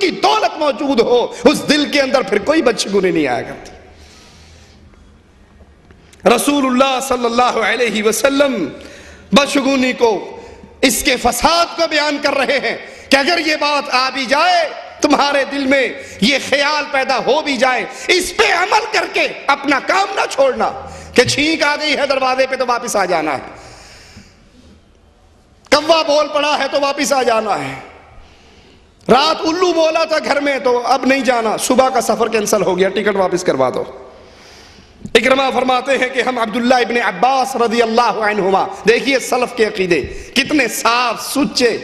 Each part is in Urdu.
کی دولت موجود ہو، اس دل کے اندر پھر کوئی بدشگونی نہیں آیا کرتی۔ رسول اللہ صلی اللہ علیہ وسلم بدشگونی کو، اس کے فساد کو بیان کر رہے ہیں کہ اگر یہ بات آ بھی جائے تمہارے دل میں، یہ خیال پیدا ہو بھی جائے، اس پہ عمل کر کے اپنا کام نہ چھوڑنا کہ چھینک آ گئی ہے دروازے پہ تو واپس آ جانا ہے، کوا بول پڑا ہے تو واپس آ جانا ہے، رات الو بولا تھا گھر میں تو اب نہیں جانا، صبح کا سفر کینسل ہو گیا، ٹکٹ واپس کروا دو۔ اکرمہ فرماتے ہیں کہ ہم عبداللہ ابن عباس رضی اللہ عنہما، دیکھیے سلف کے عقیدے کتنے صاف سچے،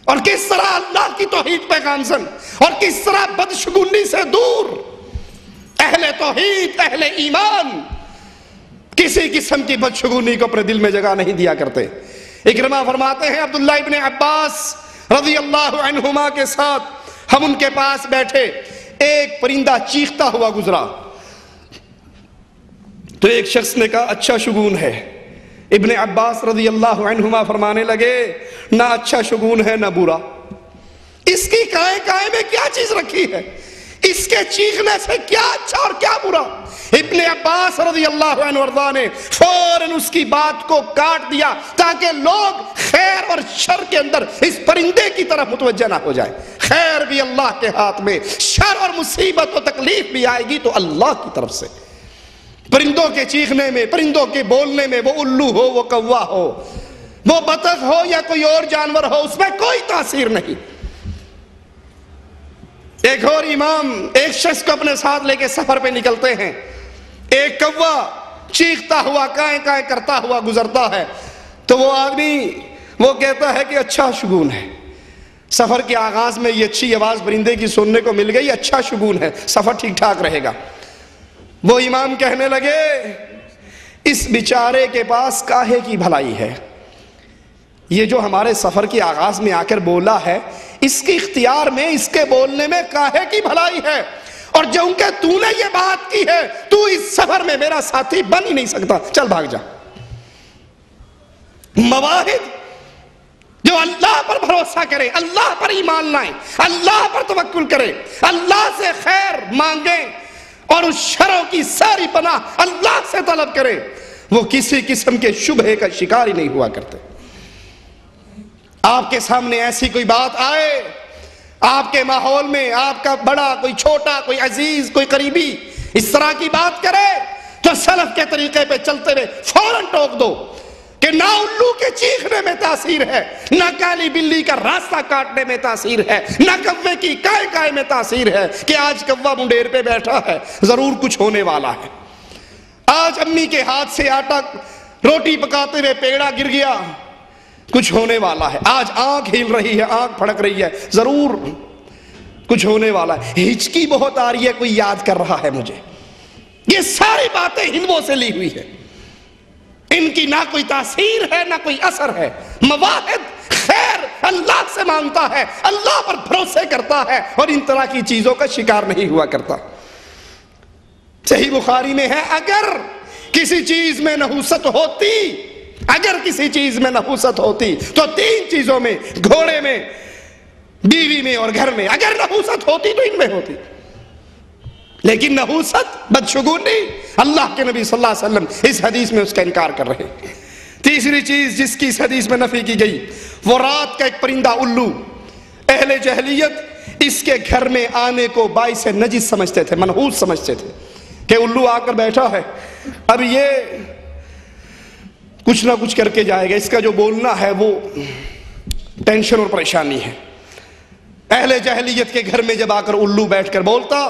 اور کس طرح اللہ کی توحید پہ گامزن، اور کس طرح بدشگونی سے دور، اہل توحید اہل ایمان کسی قسم کی بدشگونی کو اپنے دل میں جگہ نہیں دیا کرتے۔ اکرمہ فرماتے ہیں عبداللہ ابن عباس رضی اللہ عنہما کے ساتھ ہم ان کے پاس بیٹھے، ایک پرندہ چیختا ہوا گزرا تو ایک شخص نے کہا اچھا شگون ہے۔ ابن عباس رضی اللہ عنہما فرمانے لگے نہ اچھا شگون ہے نہ برا، اس کی کائیں کائیں میں کیا چیز رکھی ہے، اس کے چیخنے سے کیا اچھا اور کیا برا۔ ابن عباس رضی اللہ عنہ وارضاہ نے فوراً اس کی بات کو کاٹ دیا تاکہ لوگ خیر اور شر کے اندر اس پرندے کی طرف متوجہ نہ ہو جائے۔ خیر بھی اللہ کے ہاتھ میں، شر اور مصیبت و تکلیف بھی آئے گی تو اللہ کی طرف سے۔ پرندوں کے چیخنے میں، پرندوں کے بولنے میں، وہ الو ہو، وہ کوا ہو، وہ بطخ ہو یا کوئی اور جانور ہو، اس میں کوئی تاثیر نہیں۔ ایک اور امام ایک شخص کو اپنے ساتھ لے کے سفر پہ نکلتے ہیں، ایک کوا چیختا ہوا کائیں کائیں کرتا ہوا گزرتا ہے تو وہ آدمی وہ کہتا ہے کہ اچھا شگون ہے، سفر کے آغاز میں یہ اچھی آواز پرندے کی سننے کو مل گئی، اچھا شگون ہے، سفر ٹھیک ٹھاک رہے گا۔ وہ امام کہنے لگے اس بیچارے کے پاس کاہے کی بھلائی ہے، یہ جو ہمارے سفر کے آغاز میں آ کر بولا ہے اس کے اختیار میں، اس کے بولنے میں کاہے کی بھلائی ہے، اور جو کہ تو نے یہ بات کی ہے تو اس سفر میں میرا ساتھی بن ہی نہیں سکتا، چل بھاگ جا۔ مواہد جو اللہ پر بھروسہ کرے، اللہ پر ایمان لائیں، اللہ پر توکل کرے، اللہ سے خیر مانگیں اور اس شروں کی ساری پناہ اللہ سے طلب کرے، وہ کسی قسم کے شبہے کا شکار ہی نہیں ہوا کرتے۔ آپ کے سامنے ایسی کوئی بات آئے، آپ کے ماحول میں آپ کا بڑا، کوئی چھوٹا، کوئی عزیز، کوئی قریبی اس طرح کی بات کرے تو سلف کے طریقے پہ چلتے ہوئے فوراً ٹوک دو کہ نہ الو کے چیخنے میں تاثیر ہے، نہ کالی بلی کا راستہ کاٹنے میں تاثیر ہے، نہ کوے کی کائیں کائیں میں تاثیر ہے کہ آج کوا منڈیر پہ بیٹھا ہے ضرور کچھ ہونے والا ہے، آج امی کے ہاتھ سے آٹا روٹی پکاتے ہوئے پیڑا گر گیا کچھ ہونے والا ہے، آج آنکھ ہل رہی ہے، آنکھ پھڑک رہی ہے ضرور کچھ ہونے والا ہے، ہچکی بہت آ رہی ہے کوئی یاد کر رہا ہے مجھے۔ یہ ساری باتیں ہندوؤں سے لی ہوئی ہے، ان کی نہ کوئی تاثیر ہے نہ کوئی اثر ہے۔ مواہد خیر اللہ سے مانگتا ہے، اللہ پر بھروسے کرتا ہے اور ان طرح کی چیزوں کا شکار نہیں ہوا کرتا۔ صحیح بخاری میں ہے اگر کسی چیز میں نحوست ہوتی، اگر کسی چیز میں نحوست ہوتی تو تین چیزوں میں، گھوڑے میں، بیوی میں اور گھر میں، اگر نحوست ہوتی تو ان میں ہوتی، لیکن نحوست بدشگونی اللہ کے نبی صلی اللہ علیہ وسلم اس حدیث میں اس کا انکار کر رہے۔ تیسری چیز جس کی اس حدیث میں نفی کی گئی وہ رات کا ایک پرندہ الو، اہل جہلیت اس کے گھر میں آنے کو باعث نجس سمجھتے تھے، منحوس سمجھتے تھے کہ الو آ کر بیٹھا ہے، اب یہ کچھ نہ کچھ کر کے جائے گا، اس کا جو بولنا ہے وہ ٹینشن اور پریشانی ہے۔ اہل جہلیت کے گھر میں جب آ کر الو بیٹھ کر بولتا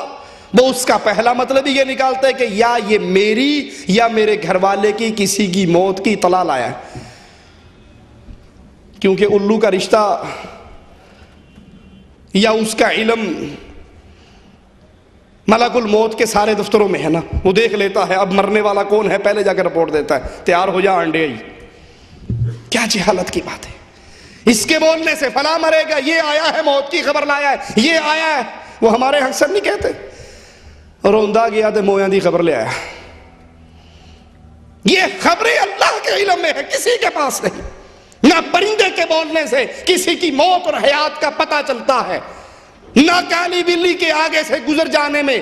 وہ اس کا پہلا مطلب ہی یہ نکالتا ہے کہ یا یہ میری یا میرے گھر والے کی کسی کی موت کی اطلاع لایا ہے، کیونکہ الو کا رشتہ یا اس کا علم ملک الموت کے سارے دفتروں میں ہے نا، وہ دیکھ لیتا ہے اب مرنے والا کون ہے، پہلے جا کر رپورٹ دیتا ہے تیار ہو جا انڈے ہی۔ کیا جہالت کی بات ہے، اس کے بولنے سے فلاں مرے گا، یہ آیا ہے موت کی خبر لایا ہے، یہ آیا ہے، وہ ہمارے اکثر نہیں کہتے روندا گیا تو مویاں دی خبر لے آیا۔ یہ خبریں اللہ کے علم میں ہے، کسی کے پاس نہیں۔ نہ پرندے کے بولنے سے کسی کی موت اور حیات کا پتہ چلتا ہے، نہ کالی بلی کے آگے سے گزر جانے میں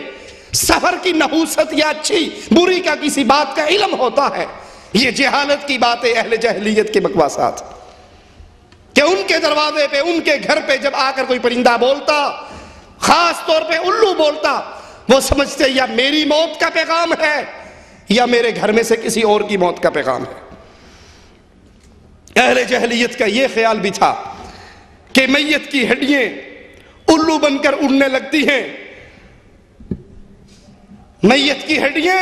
سفر کی نحوست یا اچھی بری کا کسی بات کا علم ہوتا ہے۔ یہ جہالت کی باتیں اہل جاہلیت کے بکواسات، کہ ان کے دروازے پہ، ان کے گھر پہ جب آ کر کوئی پرندہ بولتا، خاص طور پہ الو بولتا، وہ سمجھتے یا میری موت کا پیغام ہے یا میرے گھر میں سے کسی اور کی موت کا پیغام ہے۔ اہل جاہلیت کا یہ خیال بھی تھا کہ میت کی ہڈیاں الو بن کر اڑنے لگتی ہیں، میت کی ہڈیاں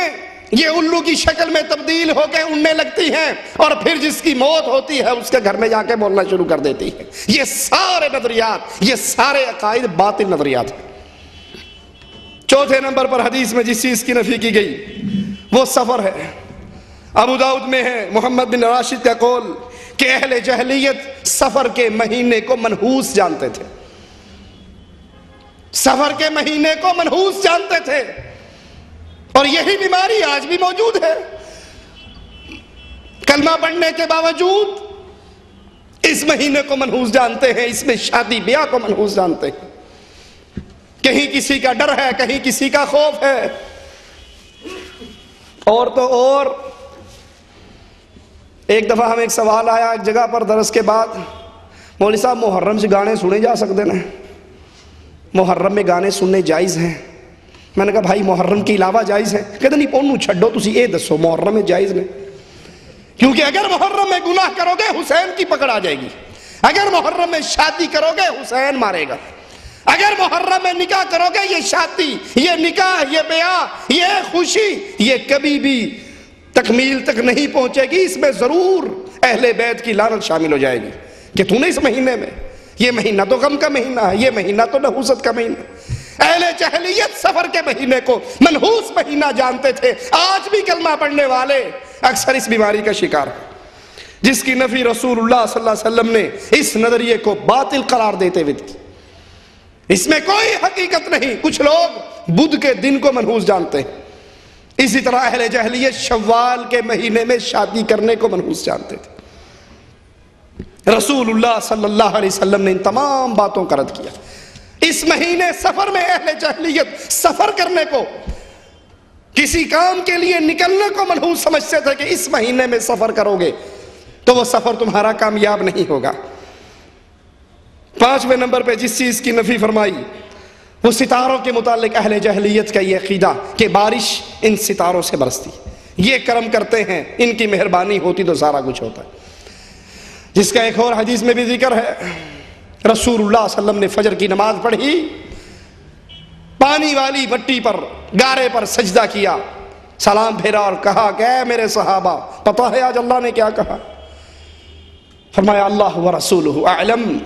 یہ الو کی شکل میں تبدیل ہو کے اڑنے لگتی ہیں، اور پھر جس کی موت ہوتی ہے اس کے گھر میں جا کے بولنا شروع کر دیتی ہے۔ یہ سارے نظریات، یہ سارے عقائد باطل نظریات ہیں۔ چوتھے نمبر پر حدیث میں جس چیز کی نفی کی گئی وہ سفر ہے۔ ابو داؤد میں ہے محمد بن راشد کا قول کہ اہل جاہلیت سفر کے مہینے کو منحوس جانتے تھے، سفر کے مہینے کو منحوس جانتے تھے، اور یہی بیماری آج بھی موجود ہے۔ کلمہ پڑھنے کے باوجود اس مہینے کو منحوس جانتے ہیں، اس میں شادی بیاہ کو منحوس جانتے ہیں۔ کہیں کسی کا ڈر ہے، کہیں کسی کا خوف ہے، اور تو اور ایک دفعہ ہمیں ایک سوال آیا ایک جگہ پر درس کے بعد، مولوی صاحب محرم سے گانے سنے جا سکتے ہیں؟ محرم میں گانے سننے جائز ہیں؟ میں نے کہا بھائی محرم کے علاوہ جائز ہے؟ کہتے نہیں پونو چھڈو، تسی اے دسو محرم میں جائز نہیں، کیونکہ اگر محرم میں گناہ کرو گے حسین کی پکڑ آ جائے گی، اگر محرم میں شادی کرو گے حسین مارے گا، اگر محرم میں نکاح کرو گے یہ شادی، یہ نکاح، یہ بیاہ، یہ خوشی، یہ کبھی بھی تکمیل تک نہیں پہنچے گی، اس میں ضرور اہل بیت کی لعنت شامل ہو جائے گی کہ تو نے اس مہینے میں، یہ مہینہ تو غم کا مہینہ ہے، یہ مہینہ تو نحوست کا مہینہ ہے۔ اہل جاہلیت سفر کے مہینے کو منحوس مہینہ جانتے تھے۔ آج بھی کلمہ پڑھنے والے اکثر اس بیماری کا شکار ہیں، جس کی نفی رسول اللہ صلی اللہ علیہ وسلم نے اس نظریے کو باطل قرار دیتے ہوئے کی۔ اس میں کوئی حقیقت نہیں۔ کچھ لوگ بدھ کے دن کو منحوس جانتے ہیں، اسی طرح اہل جاہلیت شوال کے مہینے میں شادی کرنے کو منحوس جانتے تھے۔ رسول اللہ صلی اللہ علیہ وسلم نے ان تمام باتوں کا رد کیا۔ اس مہینے سفر میں اہل جاہلیت سفر کرنے کو، کسی کام کے لیے نکلنے کو منحوس سمجھتے تھے کہ اس مہینے میں سفر کرو گے تو وہ سفر تمہارا کامیاب نہیں ہوگا۔ پانچویں نمبر پہ جس چیز کی نفی فرمائی وہ ستاروں کے متعلق اہل جاہلیت کا یہ عقیدہ کہ بارش ان ستاروں سے برستی، یہ کرم کرتے ہیں، ان کی مہربانی ہوتی تو سارا کچھ ہوتا ہے، جس کا ایک اور حدیث میں بھی ذکر ہے۔ رسول اللہ صلی اللہ علیہ وسلم نے فجر کی نماز پڑھی، پانی والی مٹی پر، گارے پر سجدہ کیا، سلام پھیرا اور کہا کہ اے میرے صحابہ، پتہ ہے آج اللہ نے کیا کہا؟ فرمایا اللہ و رسولہ اعلم۔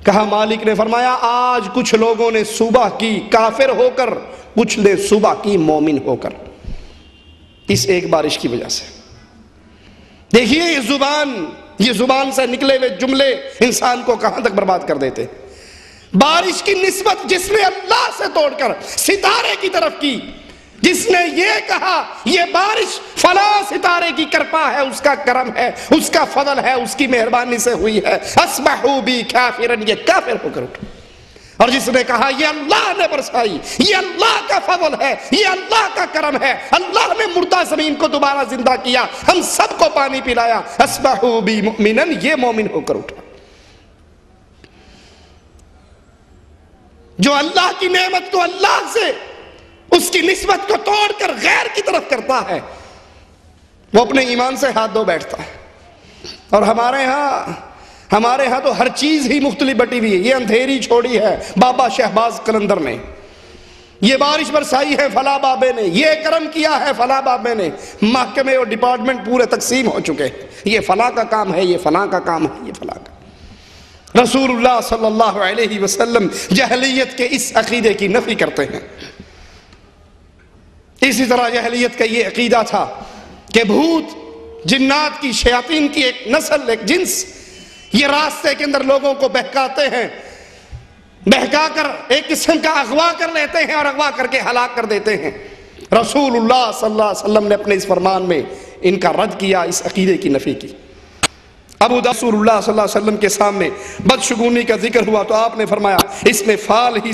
کہا مالک نے فرمایا آج کچھ لوگوں نے صبح کی کافر ہو کر، کچھ نے صبح کی مومن ہو کر، اس ایک بارش کی وجہ سے۔ دیکھیے یہ زبان سے نکلے ہوئے جملے انسان کو کہاں تک برباد کر دیتے۔ بارش کی نسبت جس نے اللہ سے توڑ کر ستارے کی طرف کی، جس نے یہ کہا یہ بارش فلاں ستارے کی کرپا ہے، اس کا کرم ہے، اس کا فضل ہے، اس کی مہربانی سے ہوئی ہے، اصبحوا بی کافرن، یہ کافر ہو کر اٹھا۔ اور جس نے کہا یہ اللہ نے برسائی، یہ اللہ کا فضل ہے، یہ اللہ کا کرم ہے، اللہ نے مردہ زمین کو دوبارہ زندہ کیا، ہم سب کو پانی پلایا، اصبحوا بی مؤمنن، یہ مومن ہو کر اٹھا۔ جو اللہ کی نعمت کو اللہ سے، اس کی نسبت کو توڑ کر غیر کی طرف کرتا ہے، وہ اپنے ایمان سے ہاتھ دھو بیٹھتا ہے۔ اور ہمارے ہاں تو ہر چیز ہی مختلف بٹی ہوئی ہے۔ یہ اندھیری چھوڑی ہے بابا شہباز قلندر نے، یہ بارش برسائی ہے فلاں بابے نے، یہ کرم کیا ہے فلاں بابے نے، محکمے اور ڈپارٹمنٹ پورے تقسیم ہو چکے، یہ فلاں کا کام ہے، یہ فلاں کا کام ہے، یہ فلاں کا۔ رسول اللہ صلی اللہ علیہ وسلم جاہلیت کے اس عقیدے کی نفی کرتے ہیں۔ اسی طرح جاہلیت کا یہ عقیدہ تھا کہ بھوت، جنات کی، شیاطین کی ایک نسل، ایک جنس، یہ راستے کے اندر لوگوں کو بہکاتے ہیں، بہکا کر ایک قسم کا اغوا کر لیتے ہیں اور اغوا کر کے ہلاک کر دیتے ہیں۔ رسول اللہ صلی اللہ علیہ وسلم نے اپنے اس فرمان میں ان کا رد کیا، اس عقیدے کی نفی کی۔ ابو داؤد رسول اللہ صلی اللہ علیہ وسلم کے سامنے بدشگونی کا ذکر ہوا تو آپ نے فرمایا اس میں فال ہی